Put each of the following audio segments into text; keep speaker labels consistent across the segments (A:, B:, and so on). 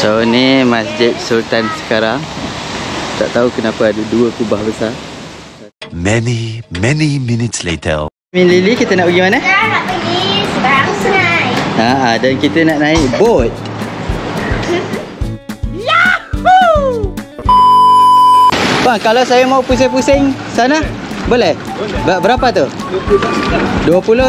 A: So ni Masjid Sultan sekarang. Tak tahu kenapa ada dua kubah besar.
B: Many minutes later.
A: Min Lily, kita nak pergi mana?
C: Kita nak pergi seberang sungai.
A: Dan kita nak naik boat. Yahoo! Bang, kalau saya mau pusing-pusing sana, boleh? Berapa tu? 20.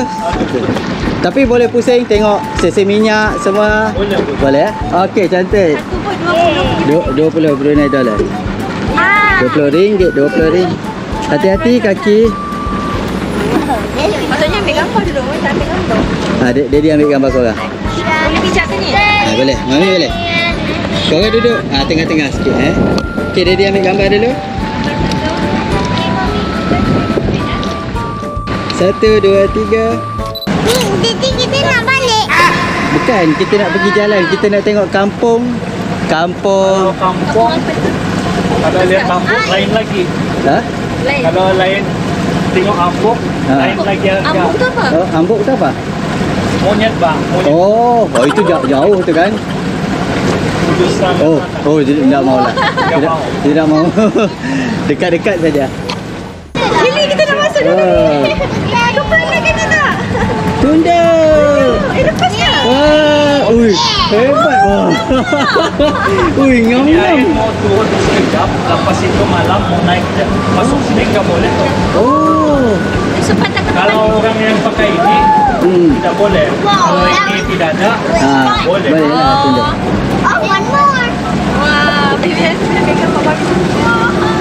A: Tapi boleh pusing tengok sesi minyak semua. Boleh. Okey, cantik.
C: Satu pun
A: 20 Brunei dolar. RM20, RM20. Hati-hati kaki.
C: Maksudnya ambil gambar dulu, tak ambil gambar.
A: Dia ambil gambar korang.
C: Boleh pijak ke ni?
A: Boleh. Mami boleh. Korang duduk tengah-tengah sikit Okey, dia ambil gambar dulu. 1, 2, 3.
C: Jadi kita nak balik.
A: Bukan, kita nak pergi jalan. Kita nak tengok kampung.
D: Kalau lihat kampung lain lagi.
C: Lain.
D: Kalau lain tengok kampung lain lagi agak.
C: Ambuk tu apa?
A: Ambuk tu apa?
D: Monyet bang. Monyet.
A: Oh, itu jauh tu kan?
D: Kudusan.
A: Tidak mau lah. Tidak mau. Dekat-dekat saja.
C: Lily, kita nak masuk dulu ni. Lupa nak kena tak?
A: Tunda.
C: Lepasnya.
A: Wah, hebat.
D: Ini
A: ngam-ngam.
D: air mau turun sekejap. Lepas itu malam mau naik masuk sini nggak boleh tuh.
A: Oh.
D: Kalau orang yang pakai ini tidak boleh. Kalau ini tidak ada boleh.
A: Boleh lah, tunda.
C: One more. Wah, biasa pegang bagus.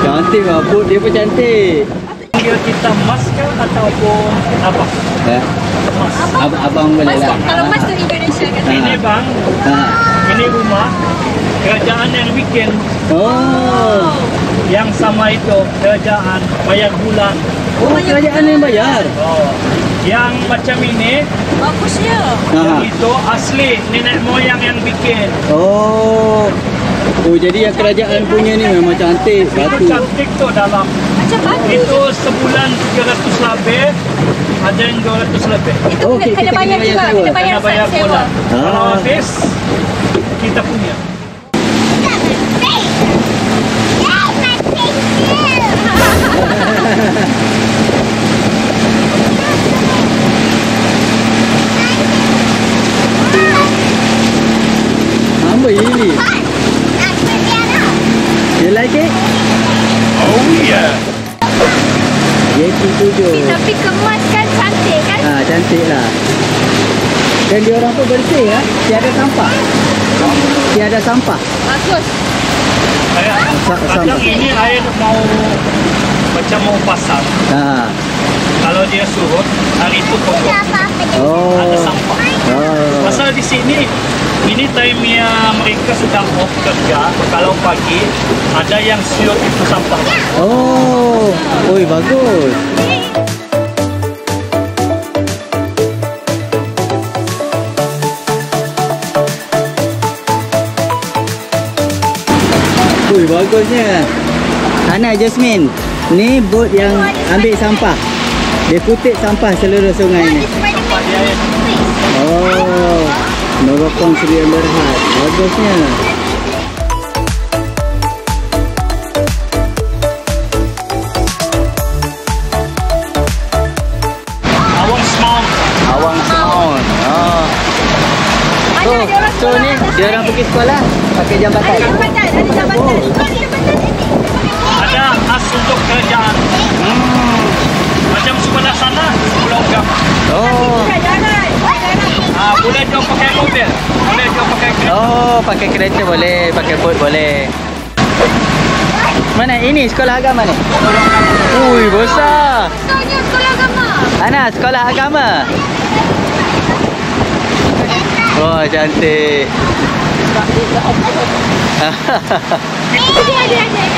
A: Cantik lah, boat dia pun cantik.
D: Panggil kita mas kan ataupun apa? Mas.
A: Abang boleh lah.
C: Kalau mas tu Indonesia kan?
D: Ini bang, ini rumah kerajaan yang bikin.
A: Oh.
D: Yang sama itu kerajaan bayar bulan.
A: Oh, kerajaan yang bayar.
D: Oh. Yang macam ini
C: Bagusnya.
D: yang itu asli nenek moyang yang bikin.
A: Oh, jadi yang kerajaan punya ni memang cantik.
D: Itu
A: Batu.
D: cantik tuh dalam.
C: Macam bagus.
D: Itu sebulan 300 lebih, ada yang 200 lebih.
C: Itu
A: Okey,
C: kena
A: kita
C: bayar
A: kena
C: juga.
A: bayar sewa.
C: Kena bayar
D: Kena bayar
C: sewa.
D: bulan. Kalau habis kita punya.
A: Apa ini? You like it?
D: Oh yeah.
A: Yeti 7.
C: Tapi kemas kan cantik kan?
A: Cantik lah. Dan dia orang pun bersih ya. Tiada sampah. Tiada sampah.
C: Bagus.
D: Macam ini air mau macam mau pasang. Kalau dia surut, hari itu kotor. Ada sampah. Pasal di sini, ini time-nya mereka sedang off kerja. Kalau pagi, ada yang siut itu sampah.
A: Oh, bagus. Bagusnya. Hana, Jasmine, ni bot yang ambil sampah. Dia kutip sampah seluruh sungai ni.
D: Sampah dia air.
A: Oh, merokok sedia berhad. Bagusnya.
D: Awang Small.
A: So ni dia orang pergi sekolah pakai jambatan.
C: Ada jambatan.
D: Ada khas untuk kerajaan. Macam sebelah sana, Pulau Gam. Boleh jom pakai mobil. Boleh jom pakai kereta.
A: Oh, pakai kereta boleh, pakai boat boleh. Mana ini sekolah agama ni? Ui, besar.
C: Tanya sekolah agama.
A: Ana, sekolah agama. Oh, cantik.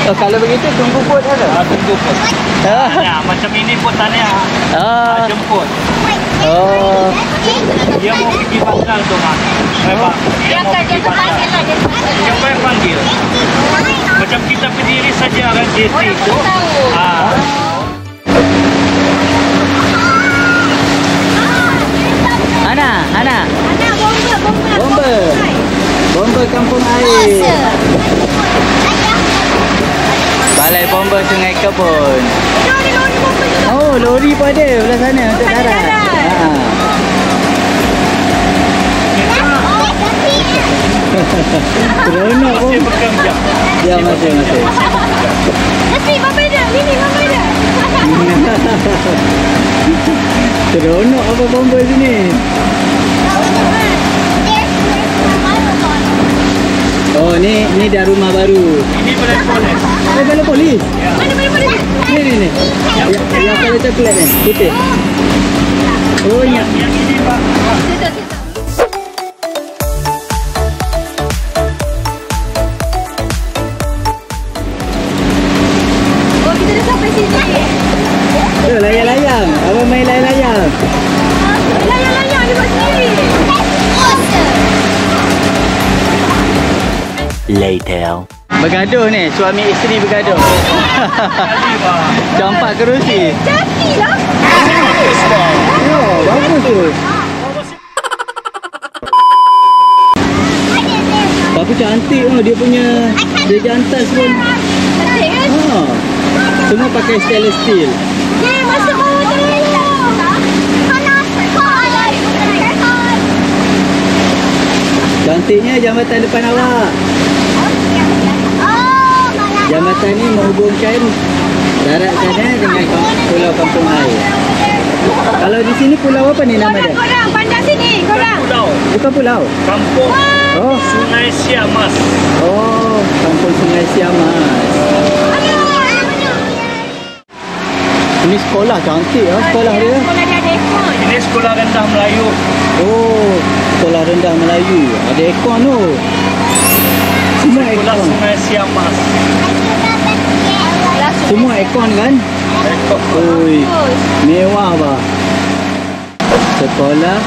A: Kalau begitu tunggu bot ada.
D: Tunggu pun. Macam ini pun tanya. Jemput.
A: Oh.
D: Dia mau pergi pangkal tu kan. Dia mau pergi pangkal. Siapa yang panggil? Macam kita berdiri saja kan di situ.
A: Ana,
C: Bomba.
A: bomba Bomba Kampung Air. Balai Bomba Sungai Kebun. Oh, lori pun ada belah sana untuk darat. Seronok pun. Dia masih.
C: Nasi, Mama ada. Mini, Mama ada.
A: Seronok apa Bomba sini. Oh, ni dah rumah baru.
D: Ini balai polis.
A: Balai polis?
C: Mana balai polis?
A: Ni. Yang kalau coklat ni, putih. Oh,
D: Yang ini Pak.
C: Oh, kita dah sampai sini.
A: Layang-layang. Abang main layang-layang.
C: Layang-layang dia buat sendiri.
B: Later.
A: Bergaduh ni, suami isteri bergaduh. Campak kerusi.
C: Jadilah.
A: Oh, bagus tu. Tapi cantik oh, dia punya dia jantas pun.
C: Cantik kan?
A: Semua pakai stainless steel.
C: Masuk bawah
A: Cantiknya jambatan depan awak. Jambatan ni menghubungkan darat sana dengan pulau Kampung Air. Kalau di sini pulau apa ni nama dia?
C: Korang pandang sini, korang.
D: Pulau.
A: Bukan pulau.
D: Kampung
A: Oh,
D: Sungai Siamas.
A: oh, Kampung Sungai Siamas. Ini sekolah cantik ah, sekolah dia.
C: Sekolah dia ada aircon.
D: Ini sekolah rendah Melayu.
A: Oh, sekolah rendah Melayu. Ada aircon tu. Semua
D: Sekolah
A: aircon.
D: Sungai Siamas.
A: Semua aircon kan?
D: Rekod.
A: Oi, mewah bah. Sekolah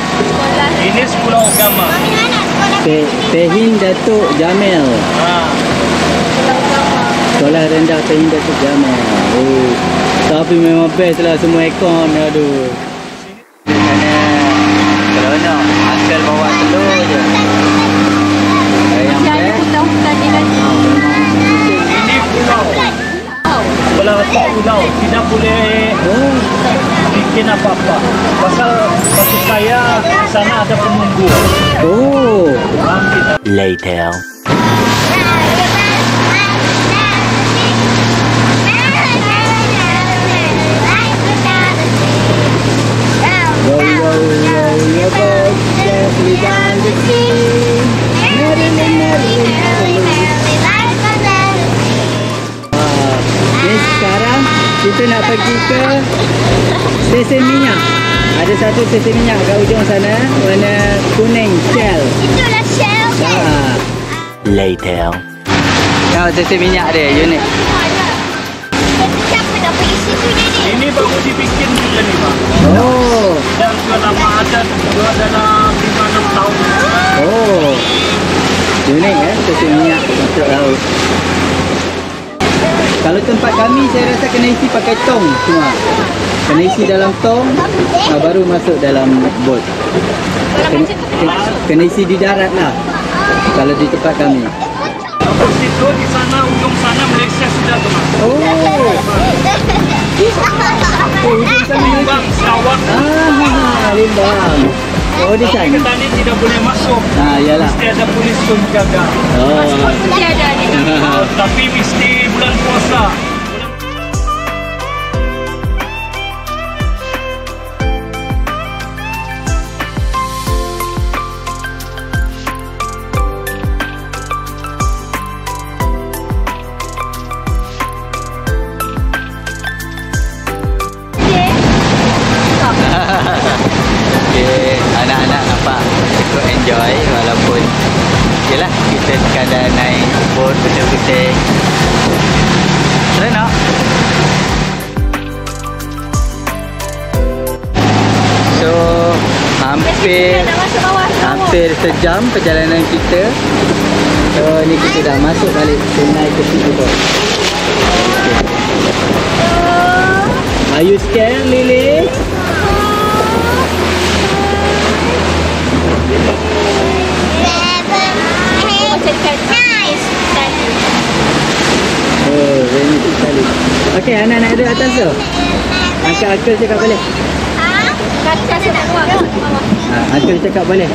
D: Ini sekolah agama.
A: Pehin Datuk Jamil. Sekolah rendah Pehin Datuk Jamil. Oh, tapi memang best lah semua aircon. Aduh. Seronok. Asal bawa telur je. Ayam
C: Dia ada
A: best.
C: hutan-hutan ni kan.
D: Ini pulau. Sebelah atas pulau. Tidak boleh
A: Oh,
D: bikin apa-apa. Pasal saya di sana ada penunggu.
A: oh.
D: Kita
B: Later.
A: Ni sekarang kita nak pergi ke stesen minyak. Ada satu stesen minyak kat ujung sana warna kuning Shell.
C: Itulah Shell kan?
B: Later.
A: Tengok stesen minyak dia unik.
C: Siapa nak pergi situ dia ni?
D: ini baru dibikin juga ni Pak.
A: Oh,
D: Dan sudah lama ada sudah dalam 5-6 tahun.
A: oh. Unik stesen minyak masuk laut. Kalau tempat kami saya rasa kena isi pakai tong semua. Kena isi dalam tong baru masuk dalam bot. Kena isi di darat lah. Kalau di tempat kami.
D: Terus itu di sana ujung sana Malaysia sudah termasuk.
A: Oh, ujung sana
D: Limbang Sarawak.
A: Limbang. Oh, di
D: Tapi
A: sana.
D: ke tadi tidak boleh masuk.
A: Yalah.
D: Mesti ada polis pun jaga.
A: Oh.
C: Dia ada ni.
D: Tapi mesti bulan puasa.
A: Okay, anak-anak nampak cukup enjoy walaupun yelah kita sekadar naik bot putih-putih. Seronok. So hampir
C: Nak masuk bawah.
A: hampir sejam perjalanan kita. So ni kita dah masuk balik Sungai Ketiga Bot. Are you scared, Lily?
C: Macam
A: Okey, anak nak duduk atas tu. Uncle cakap boleh.
C: Kata saya nak keluar.
A: Uncle cakap boleh.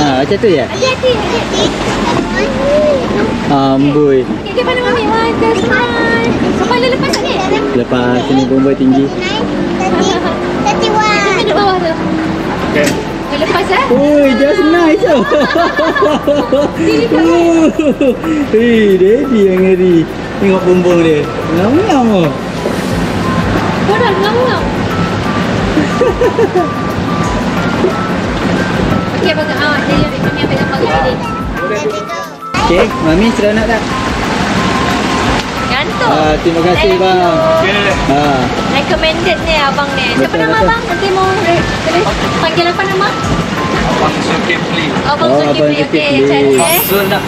A: Macam tu je?
C: Hati-hati.
A: Amboi.
C: Okay, mana Mami? 1, 2, 3. Kepala lepas tak ni?
A: Lepas sini bomba tinggi.
C: 31. Duduk bawah tu.
D: Okay.
C: Lepas
A: Ui, just nice tu. Daddy yang ngeri. Tengok bumbung dia. Ngam-ngam tu.
C: Bodoh, ngam-ngam. Okey, bagus. Jadi Mami ambil gambar kat sini.
A: Okey, Mami seronok tak?
C: Gantung.
A: Terima kasih bang.
D: Okay.
C: Recommended ni abang ni. Siapa
A: Betul,
C: nama
A: betul.
C: abang? Nanti mau panggil apa nama?
D: Abang Zulkifli.
C: Abang
A: Abang
C: Zulkifli. Okey,
A: Zulkifli.
C: cari
D: Abang Zul dah.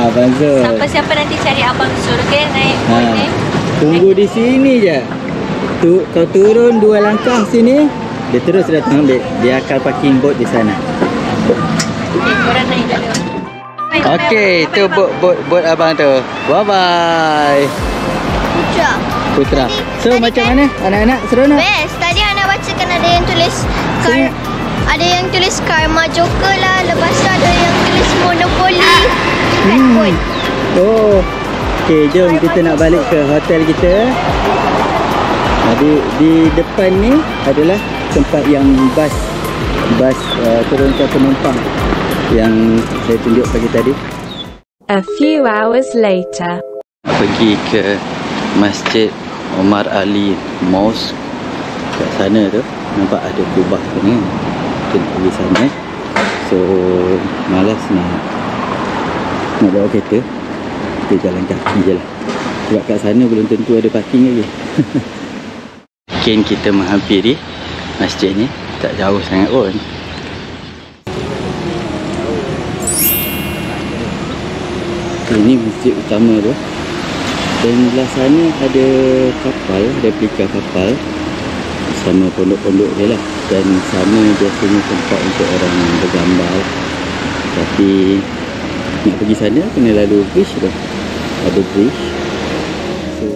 A: Abang Zul.
C: Siapa-siapa nanti cari Abang Zul. Okey, naik boat ni.
A: Tunggu di sini je. Kau turun 2 langkah sini, dia terus datang ambil. Dia akan parking boat di sana.
C: Okey, korang naik dulu.
A: Okey, tu boat abang tu. Bye bye. Putra. So
E: Tadi
A: macam
E: kan-
A: mana anak-anak seronok?
E: Best. Tadi anak baca kan ada yang tulis
A: Saya-
E: ada yang tulis Karma Joker lah. Lepas tu ada yang tulis Monopoly. Kat pun.
A: Oh. Okey, jom kita nak balik ke hotel kita. Di depan ni adalah tempat yang bas turunkan penumpang yang saya tunjuk pagi tadi.
F: A few hours later.
A: Pergi ke Masjid Omar Ali Mosque. Kat sana tu nampak ada kubah ni. Kita nak pergi sana. So malas nak bawa kereta. Kita jalan kaki je lah. Sebab kat sana belum tentu ada parking lagi. Mungkin kita menghampiri masjid ni. Tak jauh sangat pun. Ini masjid utama tu. Dan belah sana ada kapal, replika kapal sama pondok-pondok dia lah. Dan sana biasanya tempat untuk orang bergambar. Tapi nak pergi sana kena lalu bridge tu. Ada bridge. So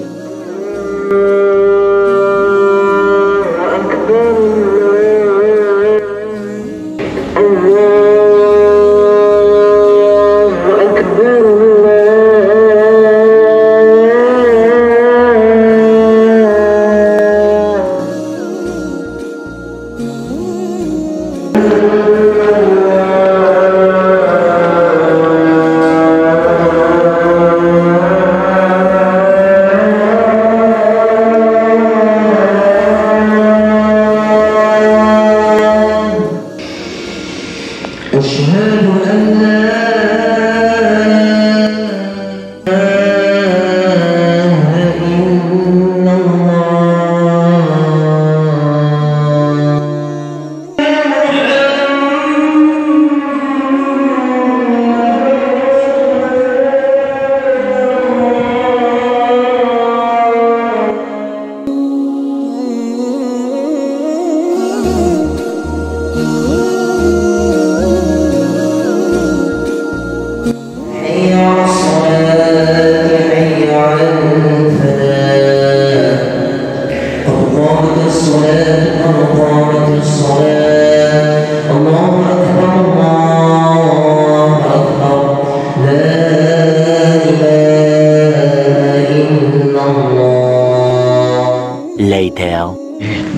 B: Later.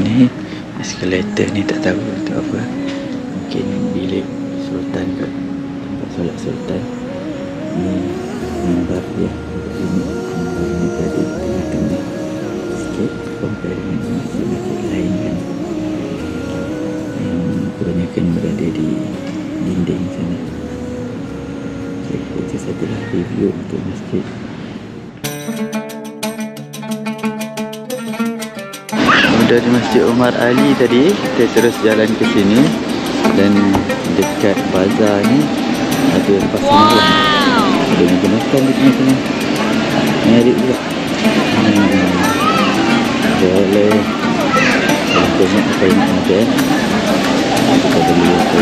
A: Ni escalator ni tak tahu tu apa. Mungkin bilik sultan kot. Tempat solat sultan. Ni mimbar dia. Mimbar ni tadi tengah-tengah sikit compare dengan masjid-masjid lain kan. Yang kebanyakan berada di dinding sana. Okay, itu sajalah review untuk masjid. Dari Masjid Omar Ali tadi kita terus jalan ke sini dan dekat bazar ni ada pasar ada menggunakan di tengah-tengah menarik juga. Boleh tengok apa yang ada. Kita beli apa.